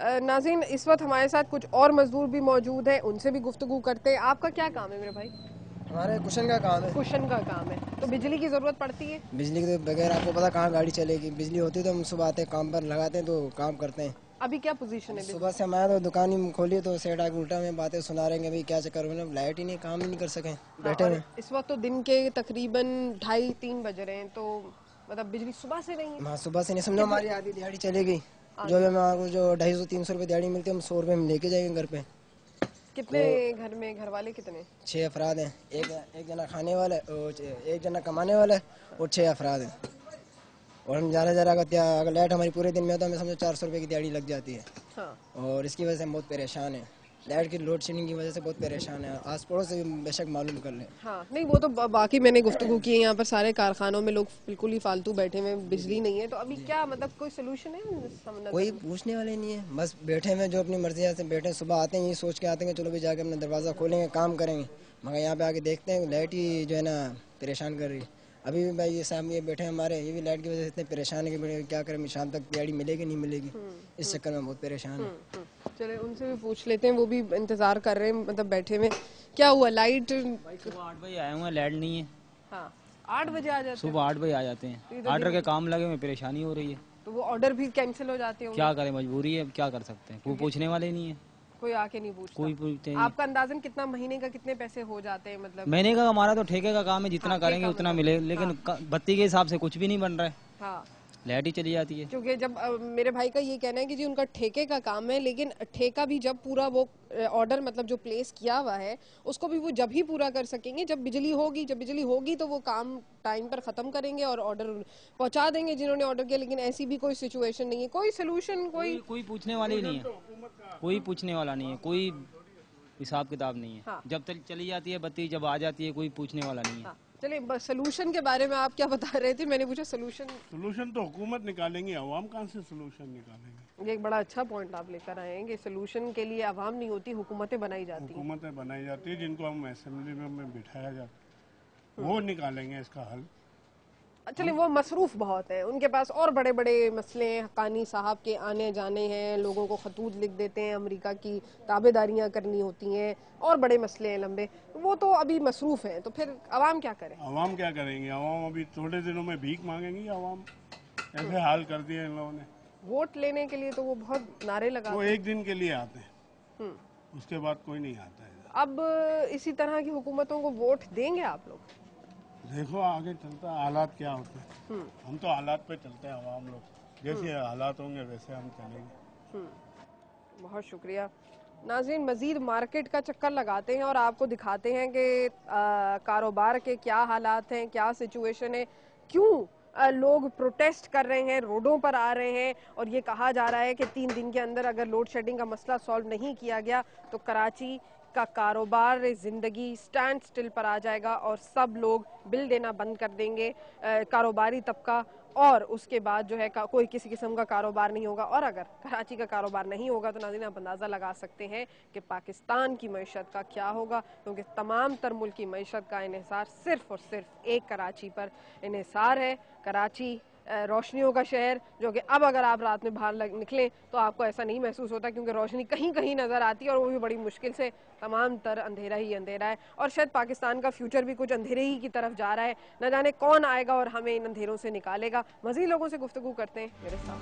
नाज़रीन, इस वक्त हमारे साथ कुछ और मजदूर भी मौजूद हैं, उनसे भी गुफ्तगू करते हैं। आपका क्या काम है मेरे भाई? हमारे कुशन का काम है। कुशन का काम है, तो बिजली की ज़रूरत पड़ती है? बिजली के बगैर आपको पता कहाँ गाड़ी चलेगी। बिजली होती तो हम सुबह आते हैं, काम पर लगाते हैं तो काम करते हैं। अभी क्या पोजीशन है सुबह बिजली? से हम आए तो दुकान ही खोली तो सेठ आके उल्टा में बातें सुना रहे हैं, भाई क्या चक्कर में लाइट ही नहीं, काम ही नहीं कर सके, हाँ, बैठे और हुए। इस वक्त तो दिन के तकरीबन 2:30-3 बज रहे हैं, तो मतलब बिजली सुबह से नहीं है? हाँ, सुबह से नहीं, समझो कितने हमारी आधी दिहाड़ी चली गई। जो भी आधी हमें जो 250-300 रुपये दिहाड़ी मिलती है, हम 100 रुपये में लेके जाएंगे घर पे। कितने तो घर में, घर वाले कितने? 6 अफराद हैं। एक जना खाने वाला है और एक जना कमाने वाला है और 6 अफराद हैं। और हम ज़्यादा ज़्यादा अगर लाइट हमारी पूरे दिन में हो तो हमें समझो 400 रुपये की दिहाड़ी लग जाती है। हाँ और इसकी वजह से हम बहुत परेशान हैं। लाइट की लोड शेडिंग की वजह से बहुत परेशान है। आस पड़ोस से भी बेशक मालूम कर लें। हाँ, नहीं वो तो बाकी मैंने गुफ्तगू की है, यहाँ पर सारे कारखानों में लोग बिल्कुल ही फालतू बैठे हुए हैं, बिजली नहीं है, तो अभी क्या मतलब कोई सोल्यूशन है नजर कोई में? पूछने वाले नहीं है, बस बैठे हुए जो अपनी मर्जी से बैठे। सुबह आते हैं ये सोच के आते हैं कि चलो भी जाके अपना दरवाज़ा खोलेंगे, काम करेंगे। मगर यहाँ पे आके देखते हैं लाइट ही जो है ना परेशान कर रही है। अभी भी भाई ये साहब ये बैठे हैं हमारे, ये भी लाइट की वजह से इतने परेशान है कि क्या करें, शाम तक दिहाड़ी मिलेगी नहीं मिलेगी। इस चक्कर में बहुत परेशान है। चले उनसे भी पूछ लेते हैं, वो भी इंतजार कर रहे हैं, मतलब बैठे हुए। क्या हुआ लाइट? भाई सुबह 8 बजे आए हुए हैं, लाइट नहीं है। हाँ, 8 बजे आ जाते सुबह हो? 8 बजे आ जाते तो हैं, इधर आर्डर दिन के काम लगे हुए, परेशानी हो रही है। तो वो ऑर्डर भी कैंसिल हो जाते होंगे? क्या करें, मजबूरी है, क्या कर सकते हैं, कोई क्योंकि पूछने वाले नहीं है। कोई आके नहीं पूछता। कोई पूछते नहीं। आपका अंदाजन कितना महीने का कितने पैसे हो जाते हैं मतलब? महीने का हमारा तो ठेके का काम है, हाँ, जितना करेंगे ठेका उतना मतलब। मिले, लेकिन हाँ बत्ती के हिसाब से कुछ भी नहीं बन रहा है, हाँ, लाइट ही चली जाती है। क्योंकि जब मेरे भाई का ये कहना है कि जी उनका ठेके का काम है, लेकिन ठेका भी जब पूरा वो ऑर्डर मतलब जो प्लेस किया हुआ है उसको भी वो जब ही पूरा कर सकेंगे जब बिजली होगी। जब बिजली होगी तो वो काम टाइम पर ख़त्म करेंगे और ऑर्डर पहुंचा देंगे जिन्होंने ऑर्डर किया। लेकिन ऐसी भी कोई सिचुएशन नहीं है, कोई सोल्यूशन कोई कोई पूछने वाले ही नहीं है, कोई पूछने वाला नहीं है, कोई हिसाब किताब नहीं है। हाँ जब तक चली जाती है बत्ती, जब आ जाती है कोई पूछने वाला नहीं है। हाँ, चलिए बस सोल्यूशन के बारे में आप क्या बता रहे थे? मैंने पूछा सोल्यूशन। सोल्यूशन तो हुकूमत निकालेंगी, अवाम कहाँ से सोल्यूशन निकालेंगे। ये एक बड़ा अच्छा पॉइंट आप लेकर आए हैं कि सोल्यूशन के लिए आवाम नहीं होती, हुकूमतें बनाई जाती हैं। हुकूमतें बनाई जाती है जिनको हम असेंबली में बिठाया जाता, वो निकालेंगे इसका हल। चलिए वो मसरूफ बहुत है, उनके पास और बड़े बड़े मसले हैं, हक्कानी साहब के आने जाने हैं, लोगों को खतूत लिख देते हैं, अमेरिका की ताबेदारियां करनी होती हैं, और बड़े मसले हैं लंबे, वो तो अभी मसरूफ हैं। तो फिर आवाम क्या करे? अवाम क्या करेंगे, अवाम अभी थोड़े दिनों में भीख मांगेंगी। अवाम ऐसे हाल कर दिए इन लोगों ने। वोट लेने के लिए तो वो बहुत नारे वो लगाते हैं। एक दिन के लिए आते हैं, उसके बाद कोई नहीं आता है। अब इसी तरह की हुकूमतों को वोट देंगे आप लोग? देखो आगे चलता हालात क्या होते हैं। हम तो हालात पे चलते हैं, अवाम लोग जैसे हालात होंगे वैसे हम चलेंगे। बहुत शुक्रिया नाज़रीन। मज़ीद मार्केट का चक्कर लगाते हैं और आपको दिखाते हैं कि कारोबार के क्या हालात हैं, क्या सिचुएशन है, क्यों लोग प्रोटेस्ट कर रहे हैं, रोडों पर आ रहे हैं। और ये कहा जा रहा है कि 3 दिन के अंदर अगर लोड शेडिंग का मसला सॉल्व नहीं किया गया तो कराची का कारोबार ज़िंदगी स्टैंड स्टिल पर आ जाएगा और सब लोग बिल देना बंद कर देंगे, कारोबारी तबका। और उसके बाद जो है कोई किसी किस्म का कारोबार नहीं होगा। और अगर कराची का कारोबार नहीं होगा तो नाज़रीन आप अंदाज़ा लगा सकते हैं कि पाकिस्तान की मईशत का क्या होगा, क्योंकि तमाम तर मुल्क की मईशत का इन्हिसार सिर्फ़ और सिर्फ एक कराची पर इन्हिसार है। कराची रोशनियों का शहर, जो कि अब अगर आप रात में बाहर निकलें तो आपको ऐसा नहीं महसूस होता, क्योंकि रोशनी कहीं कहीं नज़र आती है और वो भी बड़ी मुश्किल से। तमाम तर अंधेरा ही अंधेरा है और शायद पाकिस्तान का फ्यूचर भी कुछ अंधेरे ही की तरफ जा रहा है। न जाने कौन आएगा और हमें इन अंधेरों से निकालेगा। मज़ीद लोगों से गुफ्तगू करते हैं मेरे साथ।